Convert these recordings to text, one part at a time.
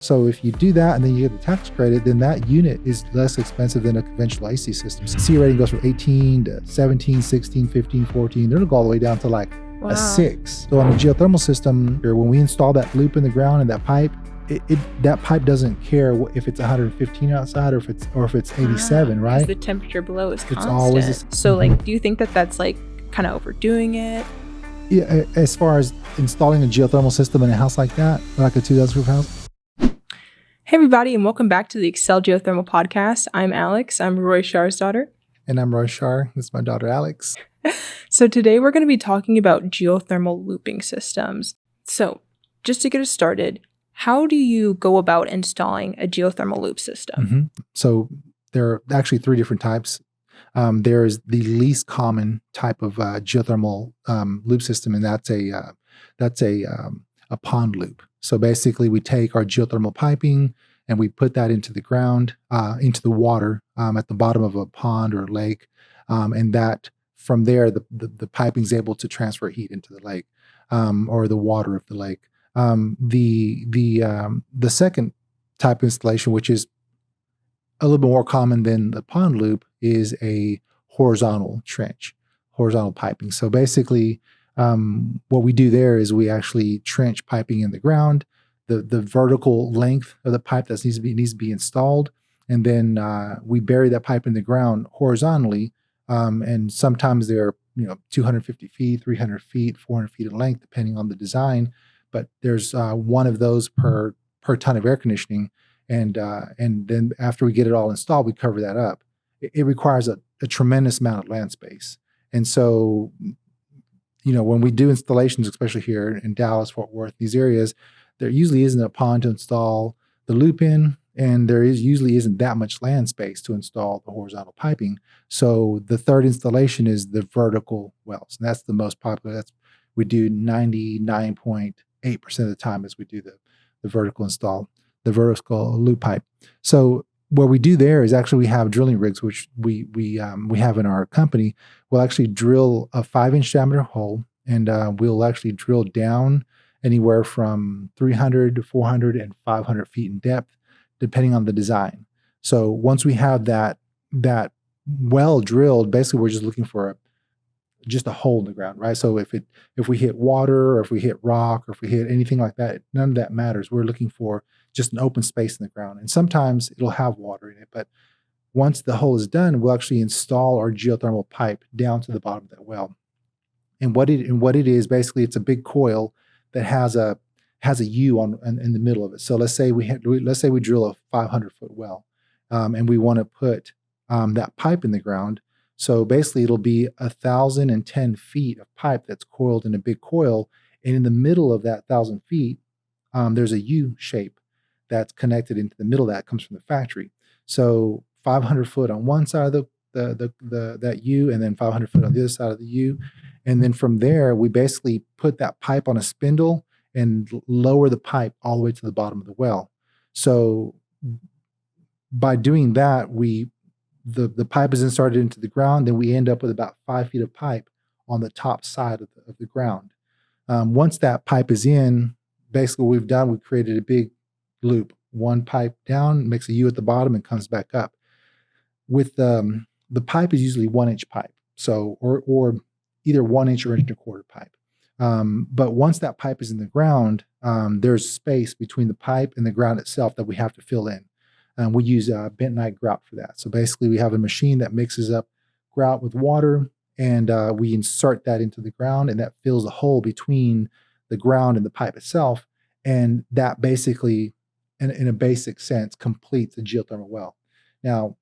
So if you do that and then you get the tax credit, then that unit is less expensive than a conventional AC system. So C rating goes from 18 to 17, 16, 15, 14. They're going to go all the way down to like a 6. So on a geothermal system, when we install that loop in the ground and that pipe, that pipe doesn't care if it's 115 outside or if it's 87, right? The temperature below is constant. It's always so like, do you think that that's like kind of overdoing it? Yeah, as far as installing a geothermal system in a house like that, like a 2,000 roof house. Hey everybody, and welcome back to the Excel Geothermal podcast. I'm Alex. I'm Roy Schar's daughter. And I'm Roy Schar. This is my daughter, Alex. So today we're going to be talking about geothermal looping systems. So just to get us started, how do you go about installing a geothermal loop system? So there are actually 3 different types. There's the least common type of geothermal loop system, and that's a pond loop. So basically, we take our geothermal piping and we put that into the ground, into the water at the bottom of a pond or lake, and that from there the piping is able to transfer heat into the lake or the water of the lake. The second type of installation, which is a little bit more common than the pond loop, is a horizontal trench, horizontal piping. So basically, what we do there is we actually trench piping in the ground, the vertical length of the pipe that needs to be installed, and then we bury that pipe in the ground horizontally. And sometimes they're 250 feet, 300 feet, 400 feet in length, depending on the design. But there's one of those per ton of air conditioning. And then after we get it all installed, we cover that up. It requires a tremendous amount of land space. And so, when we do installations, especially here in Dallas, Fort Worth, these areas, there usually isn't a pond to install the loop in, and there usually isn't that much land space to install the horizontal piping. So the third installation is the vertical wells, and that's the most popular. We do 99.8% of the time as we do the vertical install, the vertical loop pipe. So what we do there is actually we have drilling rigs, which we have in our company. We'll actually drill a 5-inch diameter hole, and we'll actually drill down anywhere from 300 to 400 and 500 feet in depth, depending on the design. So once we have that well drilled, basically we're just looking for just a hole in the ground, right? So if we hit water or if we hit rock or if we hit anything like that, none of that matters. We're looking for just an open space in the ground. And sometimes it'll have water in it, but once the hole is done, we'll actually install our geothermal pipe down to the bottom of that well. And what it is, basically, it's a big coil that has a U in the middle of it. So let's say we drill a 500-foot well, and we want to put that pipe in the ground. So basically, it'll be 1,010 feet of pipe that's coiled in a big coil, and in the middle of that 1,000 feet, there's a U shape that's connected into the middle that comes from the factory. So 500 foot on one side of that U, and then 500 foot on the other side of the U, and then from there we basically put that pipe on a spindle and lower the pipe all the way to the bottom of the well. So by doing that, the pipe is inserted into the ground. Then we end up with about 5 feet of pipe on the top side of the ground. Once that pipe is in, basically what we've done, we've created a big loop. One pipe down, makes a U at the bottom, and comes back up. With the pipe is usually 1-inch pipe, so or either 1 inch or 1 1/4 inch pipe. But once that pipe is in the ground, there's space between the pipe and the ground itself that we have to fill in. We use bentonite grout for that. So basically, we have a machine that mixes up grout with water, and we insert that into the ground, and that fills a hole between the ground and the pipe itself. And that basically, in a basic sense, completes a geothermal well. Now,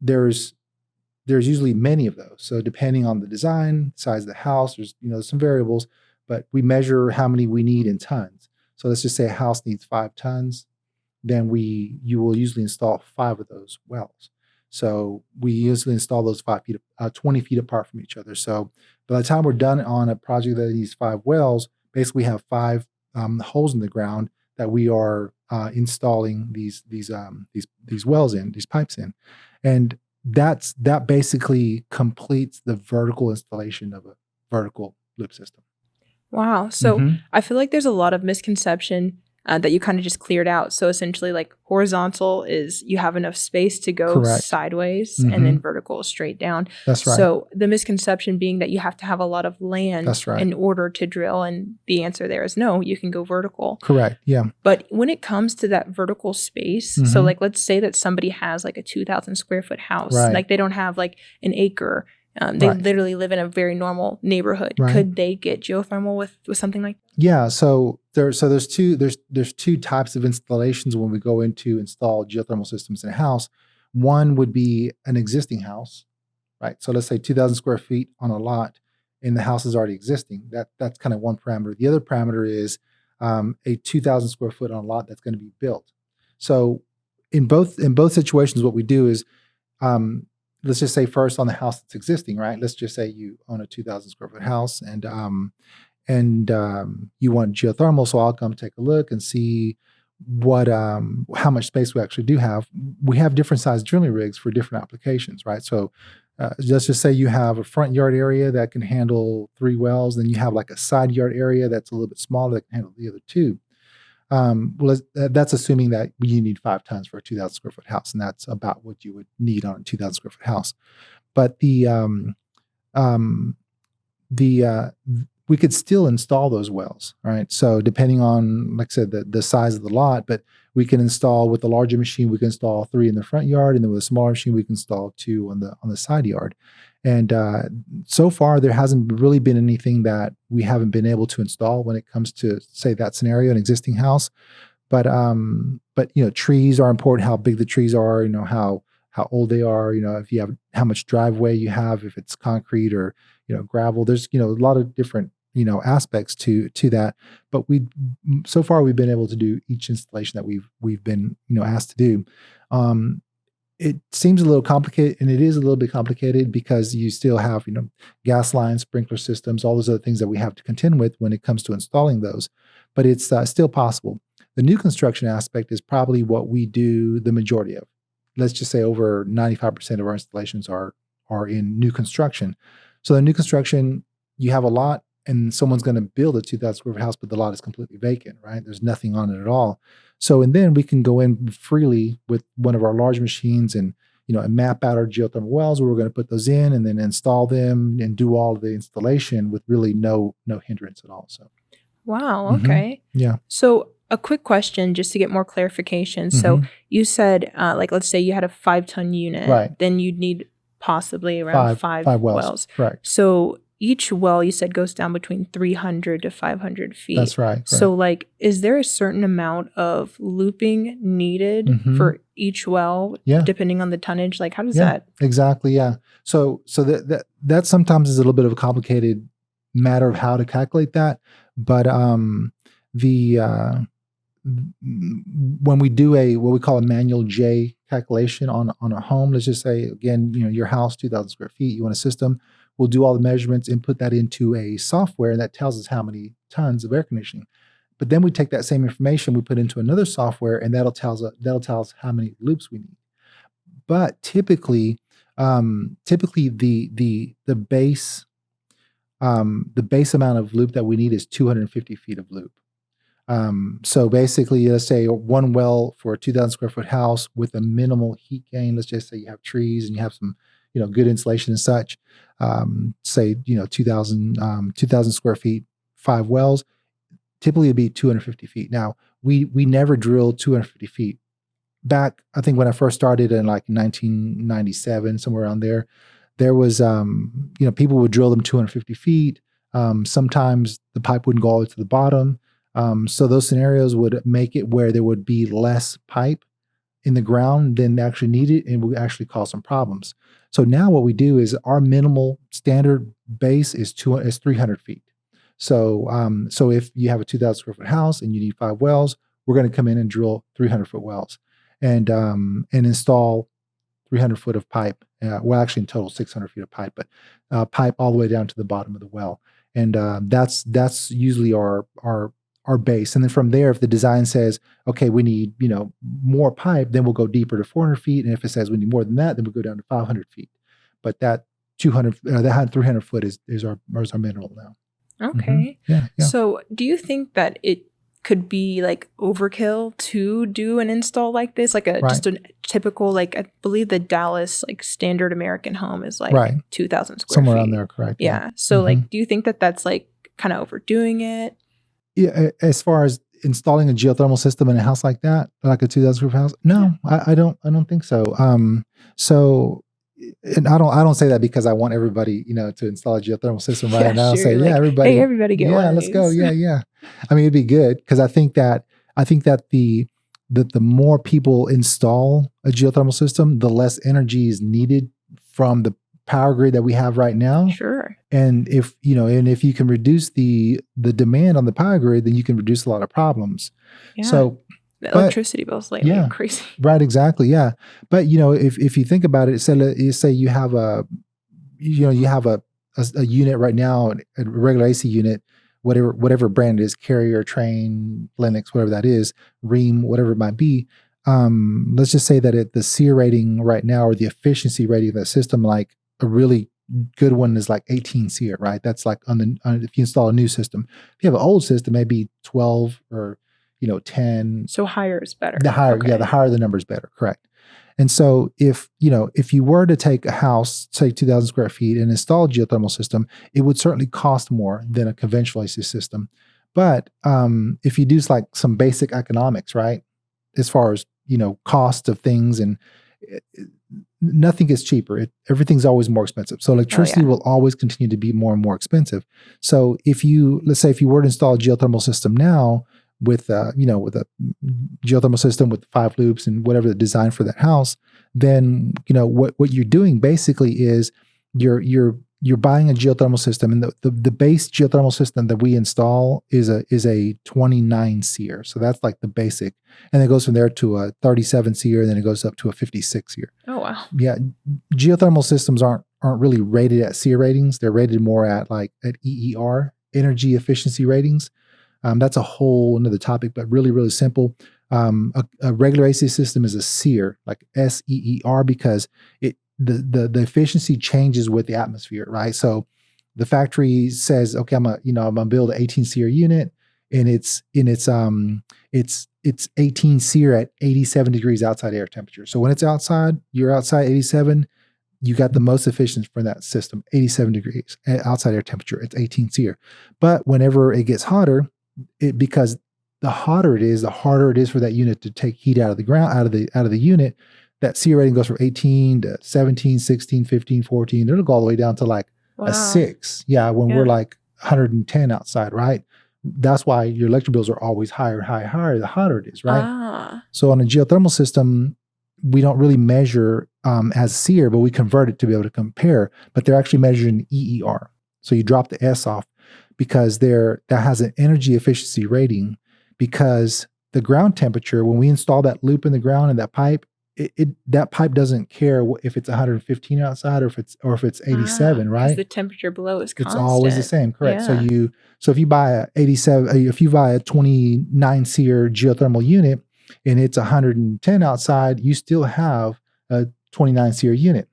there's usually many of those. So depending on the design, size of the house, there's some variables, but we measure how many we need in tons. So let's just say a house needs 5 tons. Then you will usually install 5 of those wells. So we usually install those 20 feet apart from each other. So by the time we're done on a project that needs 5 wells, basically we have 5 holes in the ground that we are installing these wells in, these pipes in, and that basically completes the vertical installation of a vertical loop system. Wow. So I feel like there's a lot of misconception that you kind of just cleared out. So essentially, like horizontal is you have enough space to go Correct. sideways, Mhm. and then vertical is straight down. That's right. So the misconception being that you have to have a lot of land That's right. in order to drill, and the answer there is no, you can go vertical. Correct. Yeah. But when it comes to that vertical space, so Mhm. like let's say that somebody has like a 2,000 square foot house, Right. like they don't have like an acre. They Right. literally live in a very normal neighborhood. Right. Could they get geothermal with something like that? Yeah. So there's two types of installations when we go into install geothermal systems in a house. One would be an existing house, right? So let's say 2,000 square feet on a lot, and the house is already existing. That's kind of one parameter. The other parameter is a 2,000 square foot on a lot that's going to be built. So in both situations, what we do is let's just say first on the house that's existing, right? Let's just say you own a 2,000 square foot house, and you want geothermal. So I'll come take a look and see what how much space we actually do have. We have different size drilling rigs for different applications, right? So let's just say you have a front yard area that can handle 3 wells, then you have like a side yard area that's a little bit smaller that can handle the other 2. Well, that's assuming that you need 5 tons for a 2,000 square foot house, and that's about what you would need on a 2,000 square foot house. But we could still install those wells, right? So depending on, like I said, the size of the lot, but we can install with the larger machine, we can install 3 in the front yard, and then with a smaller machine, we can install 2 on the side yard. And so far, there hasn't really been anything that we haven't been able to install when it comes to, say, that scenario, an existing house. But trees are important. How big the trees are, how old they are. If you have how much driveway you have, if it's concrete or gravel. There's a lot of different aspects to that. But so far we've been able to do each installation that we've been asked to do. It seems a little complicated, and it is a little bit complicated because you still have, gas lines, sprinkler systems, all those other things that we have to contend with when it comes to installing those. But it's still possible. The new construction aspect is probably what we do the majority of. Let's just say over 95% of our installations are in new construction. So the new construction, you have a lot, and someone's going to build a 2,000 square foot house, but the lot is completely vacant, right? There's nothing on it at all. So, and then we can go in freely with one of our large machines and map out our geothermal wells where we're going to put those in and then install them and do all of the installation with really no hindrance at all. So, wow, okay. Yeah. So a quick question just to get more clarification. So you said, like, let's say you had a 5-ton unit, Right. then you'd need possibly around five wells. Correct. So each well, you said, goes down between 300 to 500 feet. That's right. So, like, is there a certain amount of looping needed for each well, depending on the tonnage? Like, how does that? Exactly. Yeah. So that sometimes is a little bit of a complicated matter of how to calculate that. But when we do what we call a manual J calculation on a home, let's just say, again, your house, 2,000 square feet, you want a system, we'll do all the measurements, input that into a software, and that tells us how many tons of air conditioning. But then we take that same information, we put into another software, and that'll tell us how many loops we need. But typically the base amount of loop that we need is 250 feet of loop. So basically, let's say one well for a 2,000 square foot house with a minimal heat gain. Let's just say you have trees and you have some, good insulation and such. Say, 2,000 square feet, 5 wells. Typically, it'd be 250 feet. Now, we never drilled 250 feet. Back, I think when I first started in like 1997, somewhere around there was, people would drill them 250 feet. Sometimes the pipe wouldn't go all the way to the bottom. So those scenarios would make it where there would be less pipe in the ground than actually needed, and would actually cause some problems. So now what we do is our minimal standard base is 300 feet. So if you have a 2,000 square foot house and you need 5 wells, we're going to come in and drill 300 foot wells and install 300 foot of pipe. Actually in total 600 feet of pipe, but pipe all the way down to the bottom of the well. And that's usually our base. And then from there, if the design says, okay, we need, more pipe, then we'll go deeper to 400 feet. And if it says we need more than that, then we'll go down to 500 feet. But that 300 foot is our minimal now. Okay. Yeah. So do you think that it could be like overkill to do an install like this, like Right. just a typical, like I believe the Dallas like standard American home is like Right. 2,000 square Somewhere feet. around there, correct? Yeah. So Mhm. like, do you think that that's like kind of overdoing it? Yeah, as far as installing a geothermal system in a house like that, like a 2,000 square foot house, no, I don't think so. So, and I don't say that because I want everybody, to install a geothermal system right Yeah, now. sure. Say, You're yeah, like, everybody, hey, everybody get one yeah, of let's go, these. yeah. I mean, it'd be good because I think that the more people install a geothermal system, the less energy is needed from the power grid that we have right now. Sure. And if you can reduce the demand on the power grid, then you can reduce a lot of problems. Yeah. So, The but electricity bills lately yeah, are crazy. right, exactly, yeah. But if you think about it, say you have a unit right now, a regular AC unit, whatever brand it is, Carrier, Train, Lennox, whatever that is, Ream, whatever it might be. Let's just say that the SEER rating right now, or the efficiency rating of that system, like a really good one is like 18 SEER, right? That's like if you install a new system. If you have an old system, maybe 12 or 10. So higher is better. The higher, Okay. yeah, the higher the number is better, correct. And so if you were to take a house, say 2,000 square feet, and install a geothermal system, it would certainly cost more than a conventional AC system. But if you do like some basic economics, right, as far as cost of things, and nothing gets cheaper. Everything's always more expensive. So electricity will always continue to be more and more expensive. So let's say if you were to install a geothermal system now, with a geothermal system with 5 loops and whatever the design for that house, then what you're doing basically is you're buying a geothermal system, and the base geothermal system that we install is a 29 SEER. So that's like the basic, and it goes from there to a 37 SEER, and then it goes up to a 56 SEER. Oh wow. Yeah, geothermal systems aren't really rated at SEER ratings. They're rated more at EER, energy efficiency ratings. That's a whole another topic, but really, really simple. A regular AC system is a SEER, like SEER, because the efficiency changes with the atmosphere, right? So the factory says, okay, I'm gonna build an 18 SEER unit, and it's 18 SEER at 87 degrees outside air temperature. So when it's outside, you're outside 87. You got the most efficient for that system, 87 degrees outside air temperature. It's 18 SEER. But whenever it gets hotter, because the hotter it is, the harder it is for that unit to take heat out of the ground, out of the unit. That SEER rating goes from 18 to 17, 16, 15, 14. It'll go all the way down to like a 6. Yeah, when we're like 110 outside, right? That's why your electric bills are always higher, the hotter it is, right? So on a geothermal system, we don't really measure as SEER, but we convert it to be able to compare. But they're actually measured in EER. So you drop the S off, because that has an energy efficiency rating, because the ground temperature, when we install that loop in the ground and that pipe, that pipe doesn't care if it's 115 outside or if it's 87, right? Because the temperature below is constant. It's always the same, correct? Yeah. So if you buy a 29 SEER geothermal unit and it's 110 outside, you still have a 29 SEER unit.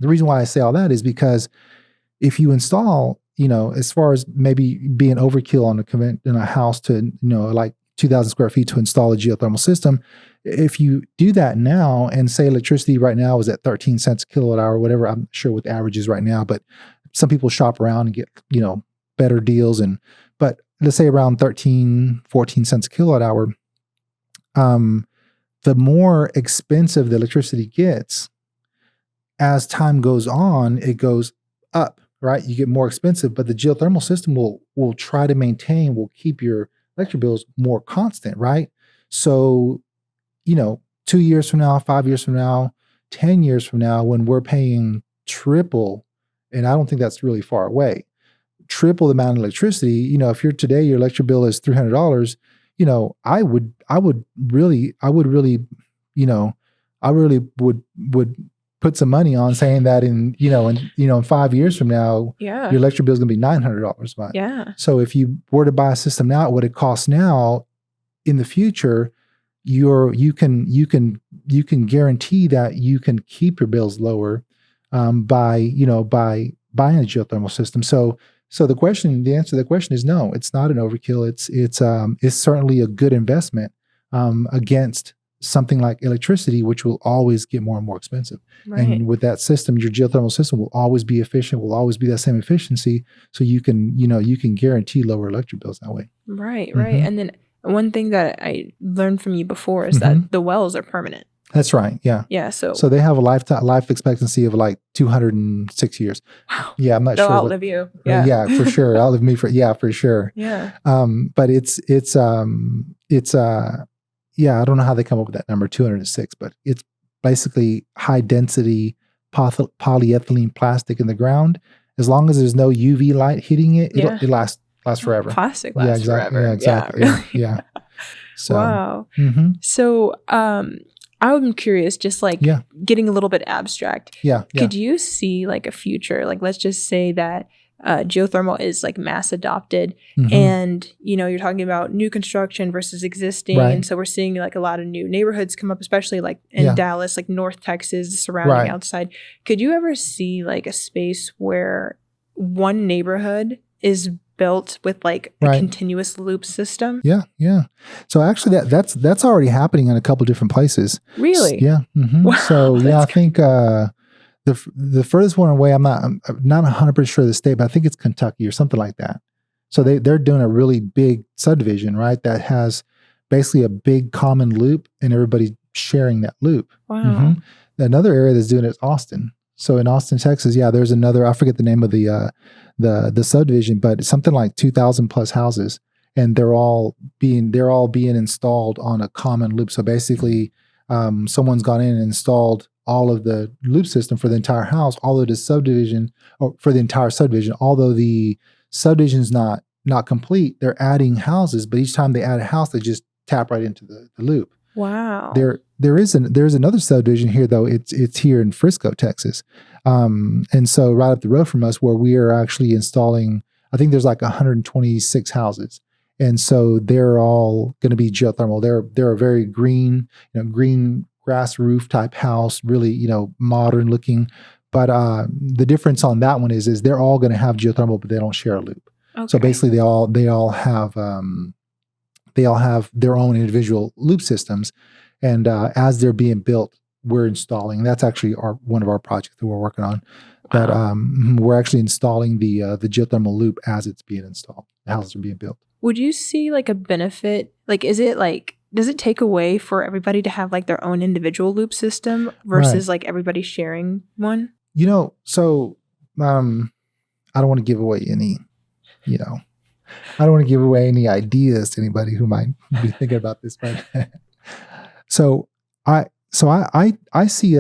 The reason why I say all that is because if you install, as far as maybe being overkill in a house to, like 2,000 square feet to install a geothermal system, if you do that now, and say electricity right now is at 13 cents a kilowatt hour, whatever, I'm sure what the average is right now, but some people shop around and get, better deals. But let's say around 13, 14 cents a kilowatt hour, the more expensive the electricity gets, as time goes on, it goes up. Right, you get more expensive, but the geothermal system will try to will keep your electric bills more constant, right? So, 2 years from now, 5 years from now, 10 years from now, when we're paying triple, and I don't think that's really far away, triple the amount of electricity. If your electric bill is $300, I would put some money on saying that in 5 years from now, your electric bill is going to be $900 a month. Yeah. So if you were to buy a system now at what it costs now, in the future, you can guarantee that you can keep your bills lower by buying a geothermal system. So So the answer to the question is no. It's not an overkill. It's certainly a good investment against something like electricity, which will always get more and more expensive. Right. And with that system, your geothermal system will always be efficient. Will always be that same efficiency. So you can guarantee lower electric bills that way. Right. Mhm. And then one thing that I learned from you before is that the wells are permanent. That's right. Yeah. Yeah. So they have a life expectancy of like 206 years. wow. Yeah, I'm not They'll sure. outlive you. Yeah. Yeah. For sure. Outlive me for sure. Yeah. But it's I don't know how they come up with that number 206, but it's basically high density polyethylene plastic in the ground. As long as there's no UV light hitting it, it lasts forever. Plastic lasts forever. Yeah, exactly. Yeah, really. Yeah. So, wow. So, I'm curious, just like getting a little bit abstract. Yeah. Could you see like a future? Like, let's just say that geothermal is like mass adopted, and you're talking about new construction versus existing, and so we're seeing like a lot of new neighborhoods come up, especially like in Dallas, like North Texas, surrounding outside. Could you ever see like a space where one neighborhood is built with like a continuous loop system? Yeah. So actually, that's already happening in a couple different places. Really? Yeah. Wow, so I think the furthest one away, I'm not 100% sure of the state, but I think it's Kentucky or something like that. So they're doing a really big subdivision, right? That has basically a big common loop, and everybody's sharing that loop. Wow. Another area that's doing it is Austin. So in Austin, Texas, there's another. I forget the name of the subdivision, but it's something like 2,000 plus houses, and they're all being installed on a common loop. So basically, someone's gone in and installed all of the loop system for the entire house, although the subdivision, or for the entire subdivision, although the subdivision's not complete, they're adding houses, but each time they add a house, they just tap right into the loop. Wow. There's another subdivision here, though. It's here in Frisco, Texas. And so right up the road from us, where we are actually installing, I think there's like 126 houses. And so they're all going to be geothermal. They're a very green grass roof type house, really, modern looking. But the difference on that one is they're all going to have geothermal, but they don't share a loop. Okay. So basically, they all have their own individual loop systems, and as they're being built, we're installing. That's actually one of our projects that we're working on. That we're actually installing the geothermal loop as it's being installed. The houses are being built. Would you see like a benefit? Like, does it take away for everybody to have like their own individual loop system versus like everybody sharing one? So I don't want to give away any, I don't want to give away any ideas to anybody who might be thinking about this, but so I see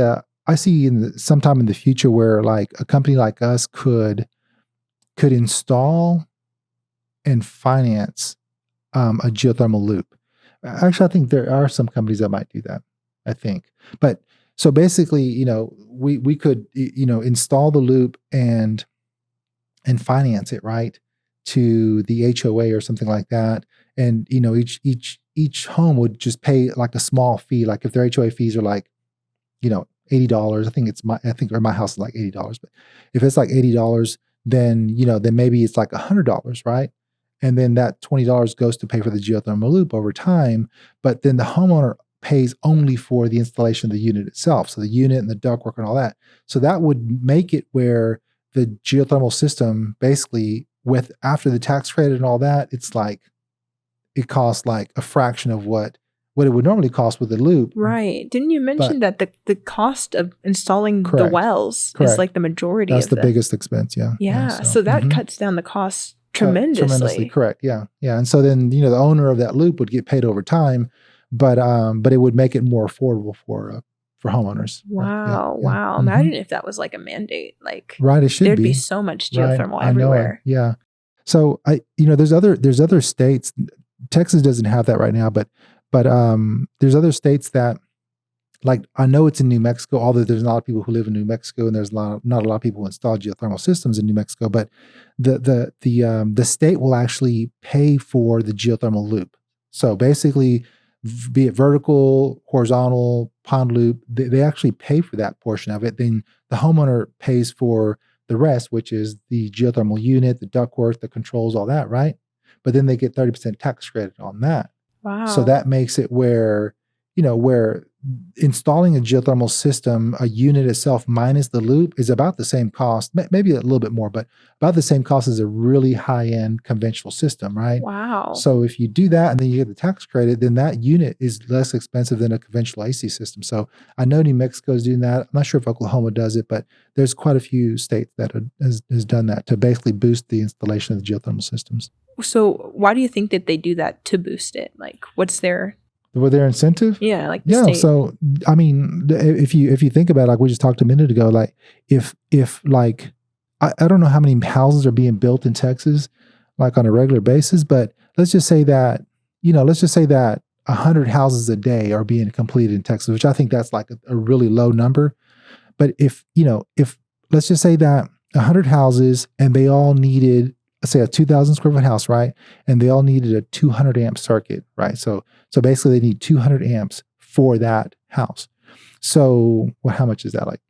sometime in the future where like a company like us could install and finance a geothermal loop. Actually, I think there are some companies that might do that. I think, but so basically, we could install the loop and finance it, right, to the HOA or something like that, and each home would just pay like a small fee. Like if their HOA fees are like, $80. I think my house is like $80. But if it's like $80, then then maybe it's like $100, right? And then that $20 goes to pay for the geothermal loop over time. But then the homeowner pays only for the installation of the unit itself. So the unit and the ductwork and all that. So that would make it where the geothermal system basically, with after the tax credit and all that, it's like it costs like a fraction of what it would normally cost with the loop. Right. Didn't you mention that the cost of installing the wells is like the majority That's of the biggest expense, yeah. Yeah. So that cuts down the cost tremendously. Tremendously, correct. Yeah. Yeah. And so then, the owner of that loop would get paid over time, but it would make it more affordable for homeowners. Wow. Yeah. Wow. Imagine if that was like a mandate. Like, right, it should there'd be so much geothermal everywhere. Yeah. So there's other states. Texas doesn't have that right now, but there's other states that, like, I know it's in New Mexico, although there's a lot of people who live in New Mexico, and there's not a lot of people who install geothermal systems in New Mexico, but the state will actually pay for the geothermal loop. So basically, be it vertical, horizontal, pond loop, they actually pay for that portion of it. Then the homeowner pays for the rest, which is the geothermal unit, the ductwork, the controls, all that, right? But then they get 30% tax credit on that. Wow. So that makes it where, where installing a geothermal system, a unit itself minus the loop is about the same cost, maybe a little bit more, but about the same cost as a really high-end conventional system, right? Wow. So if you do that and then you get the tax credit, then that unit is less expensive than a conventional AC system. So I know New Mexico is doing that. I'm not sure if Oklahoma does it, but there's quite a few states that has done that to basically boost the installation of the geothermal systems. So why do you think that they do that to boost it? Like, what's their incentive? Yeah, like the state. So I mean, if you think about it, like we just talked a minute ago, like if like I don't know how many houses are being built in Texas, like on a regular basis, but let's just say that 100 houses a day are being completed in Texas, which I think that's like a really low number. But if let's just say that 100 houses and they all needed, let's say a 2,000 square foot house, right? And they all needed a 200 amp circuit, right? So basically they need 200 amps for that house. So how much is that? Like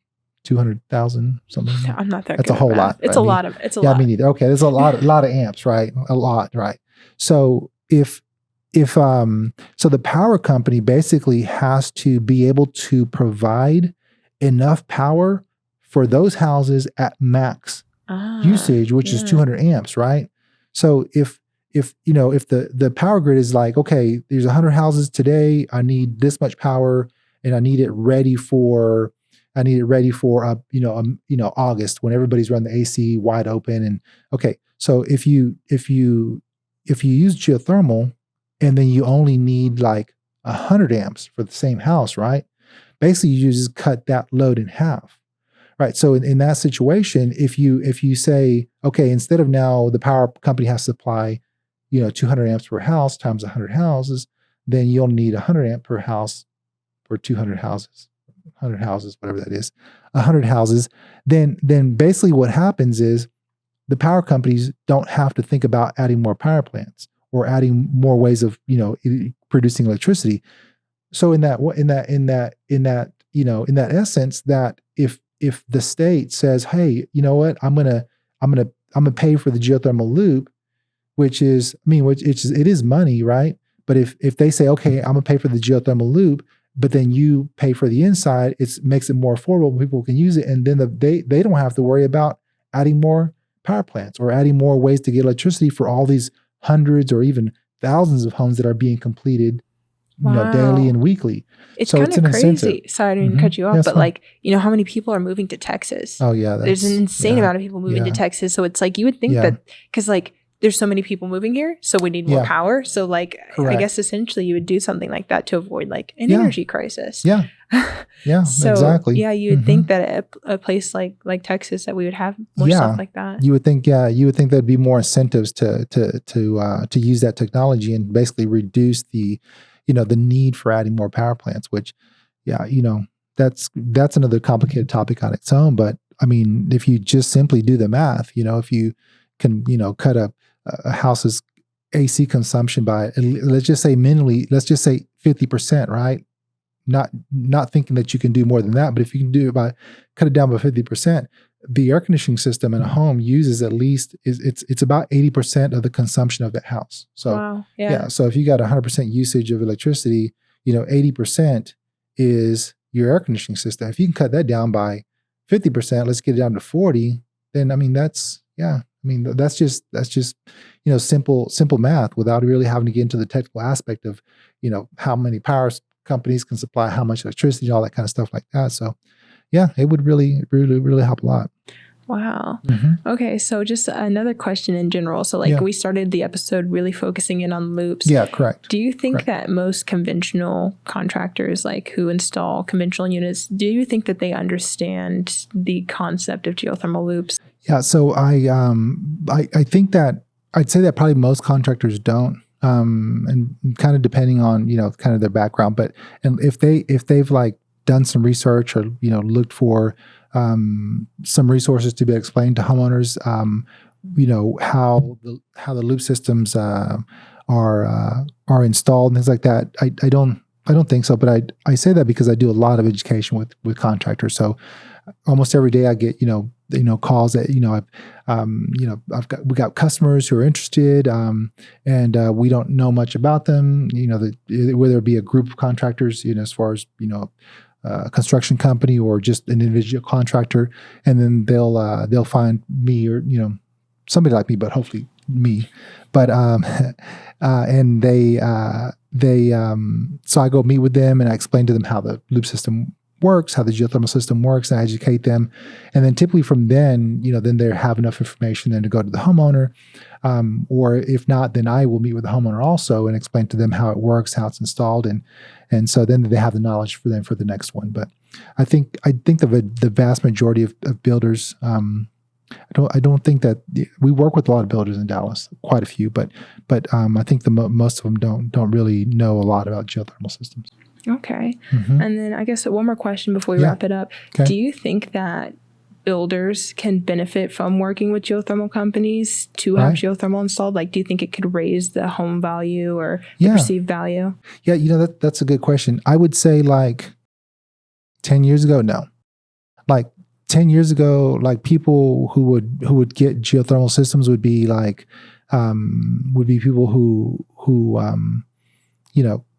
200,000 something? I'm not that. That's a whole lot. It's a lot. It's a lot. Yeah, me neither. Okay, there's a lot of amps, right? A lot, right? So if so the power company basically has to be able to provide enough power for those houses at max usage, which is 200 amps, right? So if the power grid is like, okay, there's 100 houses today, I need this much power, and I need it ready for August, when everybody's run the AC wide open. And okay, so if you use geothermal and then you only need like 100 amps for the same house, right? Basically, you just cut that load in half. Right. So in that situation, if you say, okay, instead of now the power company has to supply, 200 amps per house times 100 houses, then you'll need 100 amp per house for 200 houses, 100 houses, whatever that is, 100 houses. Then basically what happens is the power companies don't have to think about adding more power plants or adding more ways of, producing electricity. So in that essence, that if the state says, hey, you know what, I'm gonna pay for the geothermal loop, which is it is money, right? But if they say, okay, I'm gonna pay for the geothermal loop, but then you pay for the inside, it makes it more affordable, people can use it, and then they don't have to worry about adding more power plants or adding more ways to get electricity for all these hundreds or even thousands of homes that are being completed daily and weekly. It's kind of crazy. Sorry, I didn't cut you off, but like, how many people are moving to Texas? Oh yeah. There's an insane amount of people moving to Texas. So it's like, you would think that, because like there's so many people moving here, so we need more power. So like, correct. I guess essentially you would do something like that to avoid like an energy crisis. Yeah. Yeah, so, exactly. Yeah, you would think that a place like Texas that we would have more stuff like that. You would think there'd be more incentives to use that technology and basically reduce the the need for adding more power plants, which, that's another complicated topic on its own. But I mean, if you just simply do the math, if you can, cut a house's AC consumption by, let's just say 50%, right? Not thinking that you can do more than that, but if you can cut it down by 50%, the air conditioning system in a home uses at least it's about 80% of the consumption of that house. So wow. Yeah. So if you got 100% usage of electricity, 80% is your air conditioning system. If you can cut that down by 50%, let's get it down to 40, then I mean that's just simple math without really having to get into the technical aspect of how many power companies can supply how much electricity, all that kind of stuff like that. So yeah, it would really help a lot. Wow. Okay, so just another question in general. So we started the episode really focusing in on loops. Yeah, correct. Do you think that most conventional contractors, like who install conventional units, do you think that they understand the concept of geothermal loops? Yeah, so I think that I'd say that probably most contractors don't. And kind of depending on, kind of their background, but if they've like done some research or, looked for some resources to be explained to homeowners, how the loop systems are installed and things like that. I don't think so, but I say that because I do a lot of education with contractors. So almost every day I get, calls that we got customers who are interested, and we don't know much about them. Whether it be a group of contractors, as far as a construction company or just an individual contractor, and then they'll find me or somebody like me, but hopefully me. But and so I go meet with them and I explain to them how the loop system works, how the geothermal system works, and I educate them. And then typically from then, then they have enough information then to go to the homeowner. Or if not, then I will meet with the homeowner also and explain to them how it works, how it's installed. And so then they have the knowledge for them for the next one. But I think the vast majority of builders, I don't think that we work with a lot of builders in Dallas, quite a few, but I think most of them don't really know a lot about geothermal systems. Okay. Mm-hmm. And then I guess one more question before we wrap it up. Okay. Do you think that builders can benefit from working with geothermal companies to have geothermal installed? Like, do you think it could raise the home value or the perceived value? Yeah, that's a good question. I would say 10 years ago, no. 10 years ago, people who would get geothermal systems would be people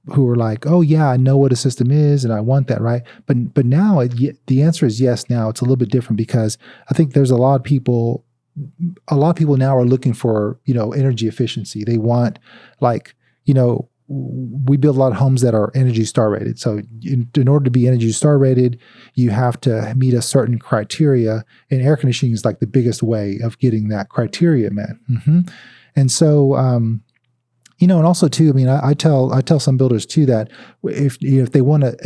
who were like, oh yeah, I know what a system is and I want that, right? But now the answer is yes. Now it's a little bit different because I think there's a lot of people now are looking for, energy efficiency. They want we build a lot of homes that are Energy Star rated. So in order to be Energy Star rated, you have to meet a certain criteria, and air conditioning is the biggest way of getting that criteria met. Mm-hmm. And so, and also too, I tell some builders too that if they want to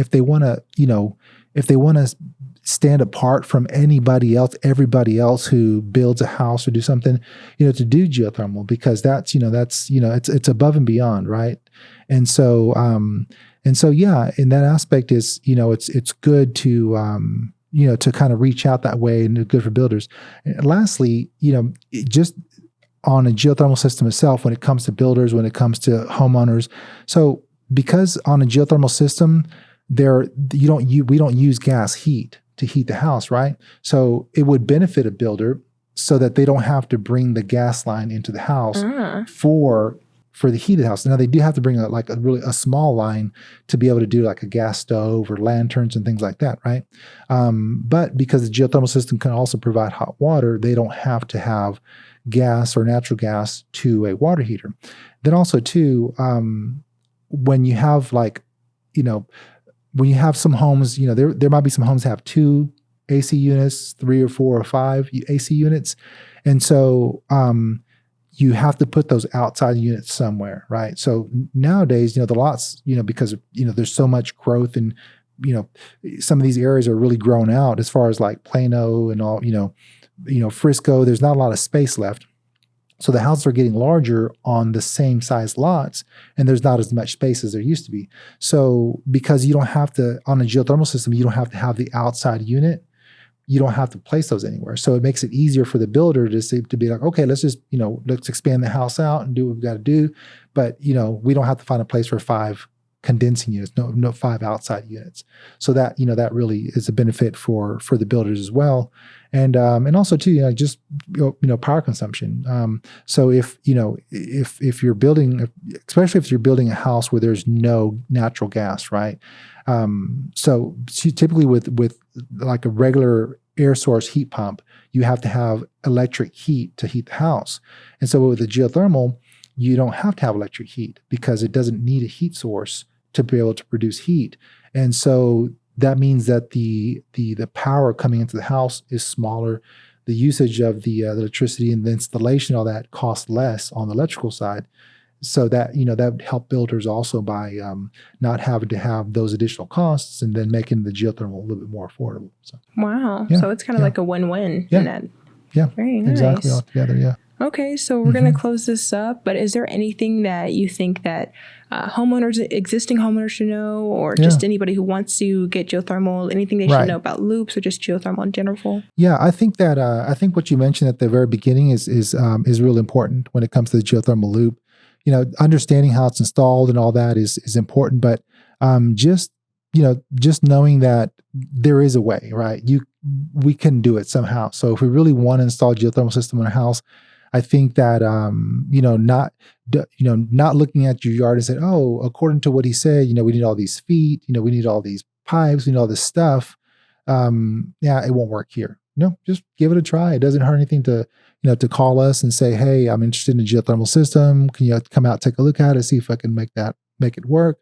stand apart from everybody else who builds a house or do something, to do geothermal, because that's it's above and beyond, right? And so yeah, in that aspect is, it's good to, to kind of reach out that way, and good for builders. And lastly, just on a geothermal system itself, when it comes to builders, when it comes to homeowners. So because on a geothermal system, we don't use gas heat to heat the house, right? So it would benefit a builder so that they don't have to bring the gas line into the house for the heated house. Now they do have to bring a small line to be able to do a gas stove or lanterns and things like that, right? But because the geothermal system can also provide hot water, they don't have to have gas or natural gas to a water heater. Then also too, when you have when you have some homes, there might be some homes that have 2 AC units, 3 or 4 or 5 AC units. And so you have to put those outside units somewhere, right? So nowadays, the lots, because, there's so much growth and, some of these areas are really grown out as far as Plano and all, Frisco, there's not a lot of space left. So the houses are getting larger on the same size lots, and there's not as much space as there used to be. So because you don't have to, on a geothermal system, you don't have to have the outside unit. You don't have to place those anywhere. So it makes it easier for the builder to be like, okay, let's just, let's expand the house out and do what we've got to do. But, we don't have to find a place for 5 condensing units, no 5 outside units. So that, that really is a benefit for the builders as well. And also too, just, power consumption. So if you're building, especially if you're building a house where there's no natural gas, right? So typically with a regular air source heat pump, you have to have electric heat to heat the house. And so with the geothermal, you don't have to have electric heat because it doesn't need a heat source to be able to produce heat. And so that means that the power coming into the house is smaller. The usage of the electricity and the installation, all that costs less on the electrical side. So that, that would help builders also by not having to have those additional costs, and then making the geothermal a little bit more affordable. So, wow. Yeah, so it's kind of like a win-win in that. Yeah. Very nice. Exactly. Altogether, yeah. Okay, so we're going to close this up, but is there anything that you think that existing homeowners should know, or just anybody who wants to get geothermal, anything they should know about loops or just geothermal in general? Yeah, I think that what you mentioned at the very beginning is real important when it comes to the geothermal loop. Understanding how it's installed and all that is important, but just knowing that there is a way, right? we can do it somehow. So if we really want to install a geothermal system in a house, I think that not looking at your yard and saying, oh, according to what he said, we need all these feet, we need all these pipes, we need all this stuff. It won't work here. No, just give it a try. It doesn't hurt anything to call us and say, hey, I'm interested in a geothermal system. Can you come out, take a look at it, see if I can make it work?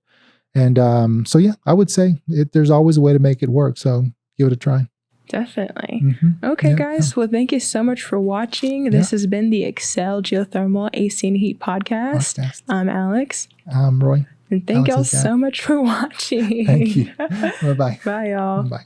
And I would say there's always a way to make it work. So give it a try. Definitely. Okay, guys. Well, thank you so much for watching. This has been the Excel Geothermal AC and Heat podcast. I'm Alex. I'm Roy. And thank y'all so much for watching. Thank you. Bye-bye. Bye, y'all. Bye.